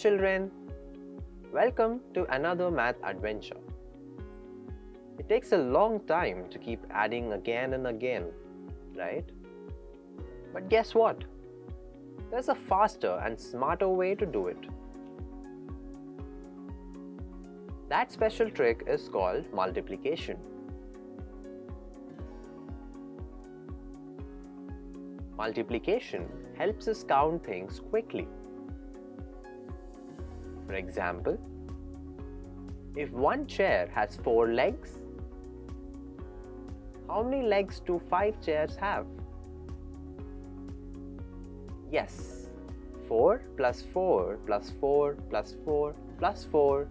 children, welcome to another math adventure. It takes a long time to keep adding again and again, right? But guess what? There's a faster and smarter way to do it. That special trick is called multiplication. Multiplication helps us count things quickly. For example, if one chair has 4 legs, how many legs do 5 chairs have? Yes, 4 plus 4 plus 4 plus 4 plus 4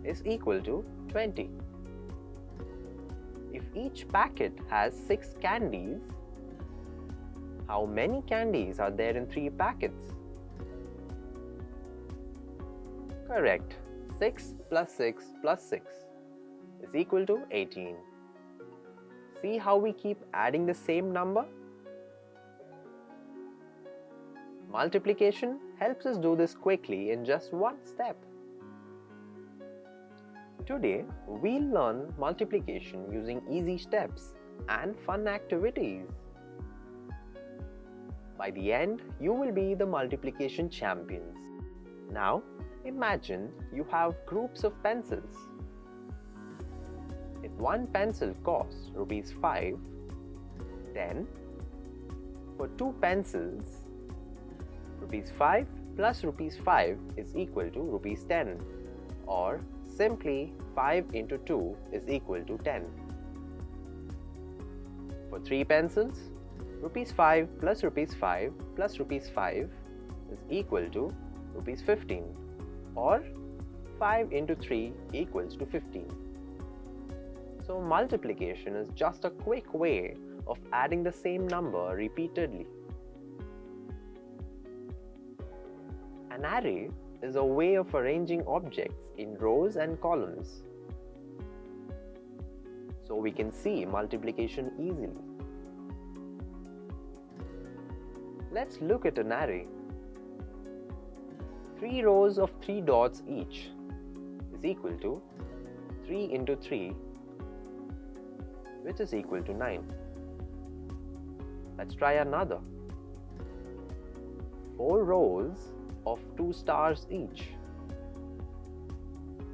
is equal to 20. If each packet has 6 candies, how many candies are there in 3 packets? Correct. 6 plus 6 plus 6 is equal to 18. See how we keep adding the same number? Multiplication helps us do this quickly in just one step. Today, we'll learn multiplication using easy steps and fun activities. By the end, you will be the multiplication champions. Now, imagine you have groups of pencils. If one pencil costs ₹5, then for 2 pencils, ₹5 plus ₹5 is equal to ₹10, or simply 5 into 2 is equal to 10. For 3 pencils, ₹5 plus ₹5 plus ₹5 is equal to ₹15, or 5 into 3 equals to 15. So multiplication is just a quick way of adding the same number repeatedly. An array is a way of arranging objects in rows and columns, so we can see multiplication easily. Let's look at an array. 3 rows of 3 dots each is equal to 3 into 3, which is equal to 9. Let's try another. 4 rows of 2 stars each,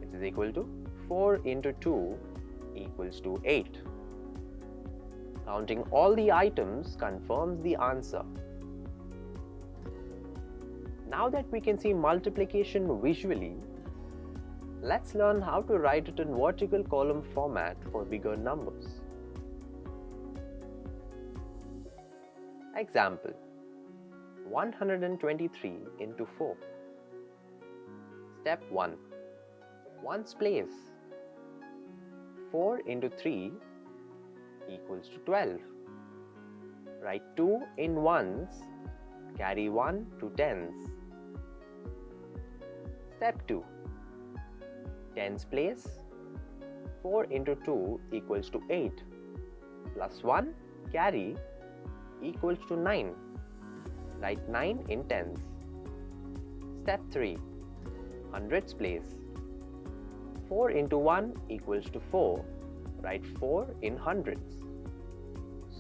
which is equal to 4 into 2 equals to 8. Counting all the items confirms the answer. Now that we can see multiplication visually, let's learn how to write it in vertical column format for bigger numbers. Example: 123 into 4. Step 1. Ones place. 4 into 3 equals to 12. Write 2 in ones, carry 1 to tens. Step 2. Tens place. 4 into 2 equals to 8. Plus 1, carry, equals to 9. Write 9 in tens. Step 3. Hundreds place. 4 into 1 equals to 4. Write 4 in hundreds.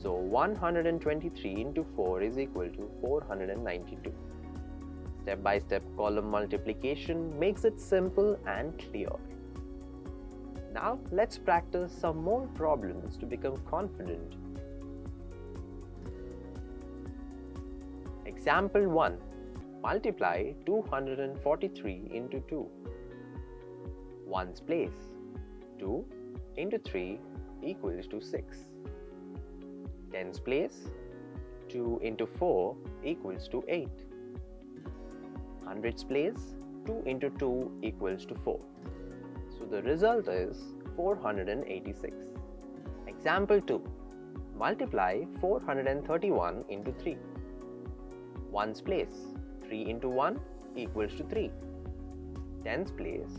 So 123 into 4 is equal to 492. Step-by-step column multiplication makes it simple and clear. Now let's practice some more problems to become confident. Example 1. Multiply 243 into 2. Ones place. 2 into 3 equals to 6. Tens place. 2 into 4 equals to 8. Hundreds place. 2 into 2 equals to 4. So the result is 486. Example 2. Multiply 431 into 3. Ones place. 3 into 1 equals to 3. Tens place.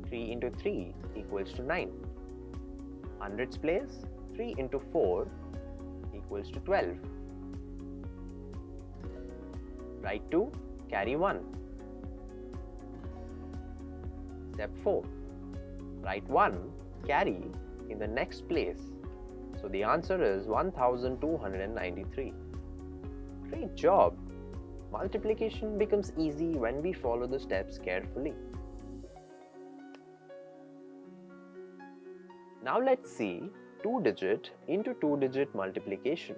3 into 3 equals to 9. Hundreds place. 3 into 4 equals to 12. Write 2, carry 1. Step 4. Write 1 carry in the next place. So the answer is 1293. Great job! Multiplication becomes easy when we follow the steps carefully. Now let's see 2-digit into 2-digit multiplication.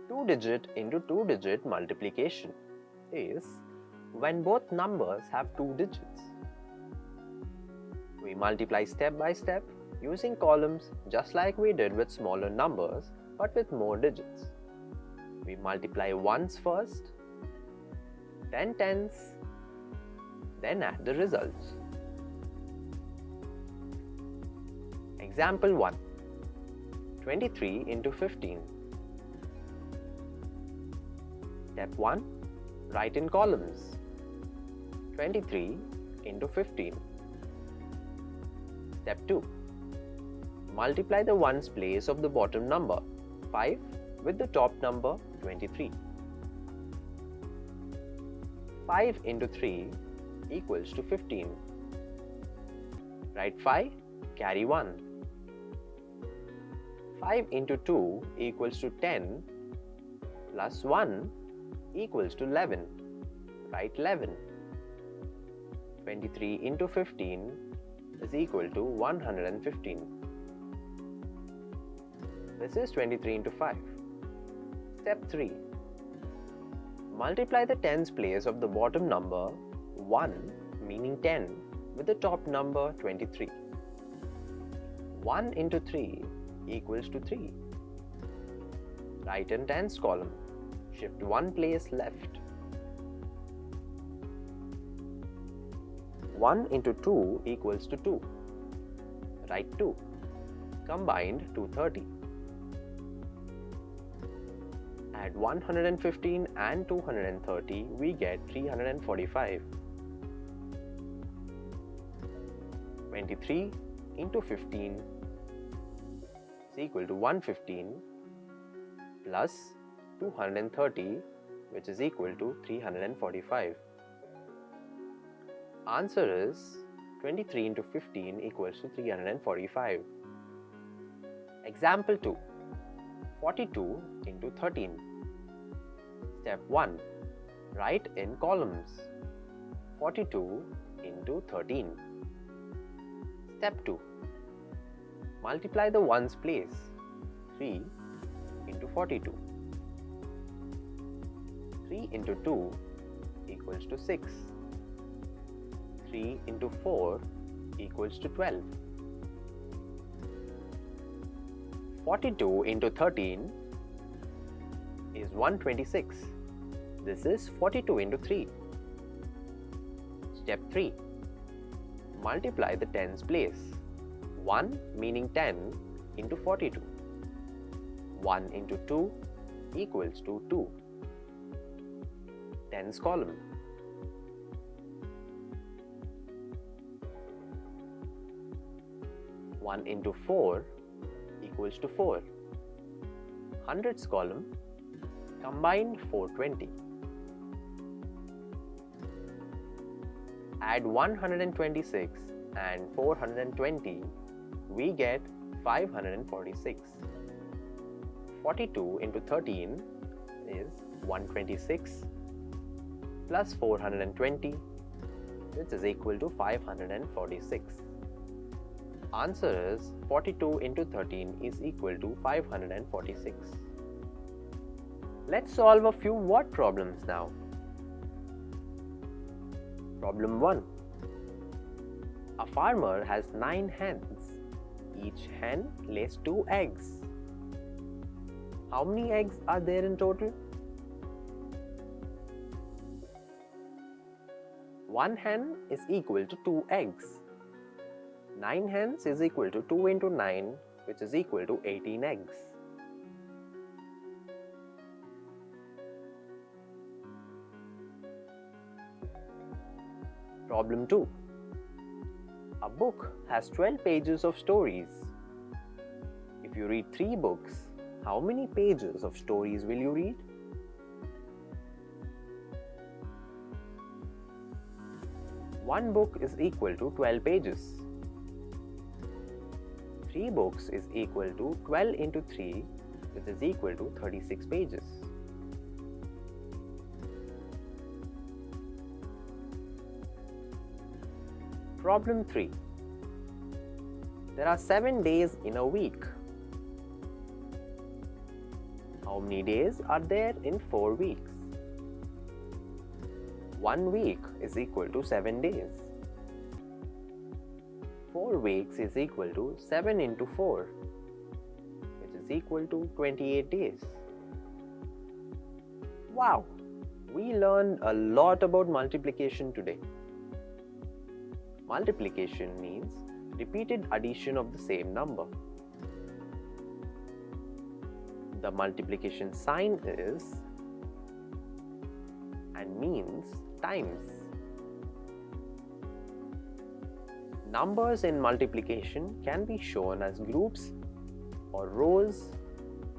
2-digit into 2-digit multiplication is when both numbers have 2 digits. We multiply step by step using columns just like we did with smaller numbers but with more digits. We multiply ones first, then tens, then add the results. Example 1. 23 into 15. Step 1. Write in columns. 23 into 15. Step 2. Multiply the ones place of the bottom number 5 with the top number 23. 5 into 3 equals to 15. Write 5, carry 1. 5 into 2 equals to 10 plus 1 equals to 11. Write 11. 23 into 15 is equal to 115. This is 23 into 5. Step 3. Multiply the tens place of the bottom number 1 meaning 10 with the top number 23. 1 into 3 equals to 3. Write in tens column. Shift 1 place left. 1 into 2 equals to 2. Write 2. Combined to 30. Add 115 and 230, we get 345. 23 into 15 is equal to 115 plus 230, which is equal to 345. Answer is 23 into 15 equals to 345. Example 2. 42 into 13. Step 1. Write in columns. 42 into 13. Step 2. Multiply the ones place. 3 into 42. 3 into 2 equals to 6. 3 into 4 equals to 12. 42 into 13 is 126. This is 42 into 3. Step 3. Multiply the tens place. 1 meaning 10 into 42. 1 into 2 equals to 2. Tens column. 1 into 4 equals to 4. Hundreds column. Combined 420. Add 126 and 420, we get 546. 42 into 13 is 126 plus 420, which is equal to 546. Answer is 42 into 13 is equal to 546. Let's solve a few word problems now. Problem 1. A farmer has 9 hens. Each hen lays 2 eggs. How many eggs are there in total? 1 hen is equal to 2 eggs. 9 hens is equal to 2 into 9, which is equal to 18 eggs. Problem 2. A book has 12 pages of stories. If you read 3 books, how many pages of stories will you read? One book is equal to 12 pages. 3 books is equal to 12 into 3, which is equal to 36 pages. Problem 3. There are 7 days in a week. How many days are there in 4 weeks? 1 week is equal to 7 days. 4 weeks is equal to 7 into 4, which is equal to 28 days. Wow! We learned a lot about multiplication today. Multiplication means repeated addition of the same number. The multiplication sign is and means times. Numbers in multiplication can be shown as groups or rows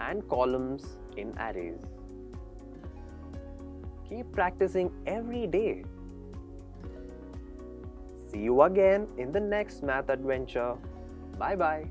and columns in arrays. Keep practicing every day. See you again in the next math adventure. Bye bye.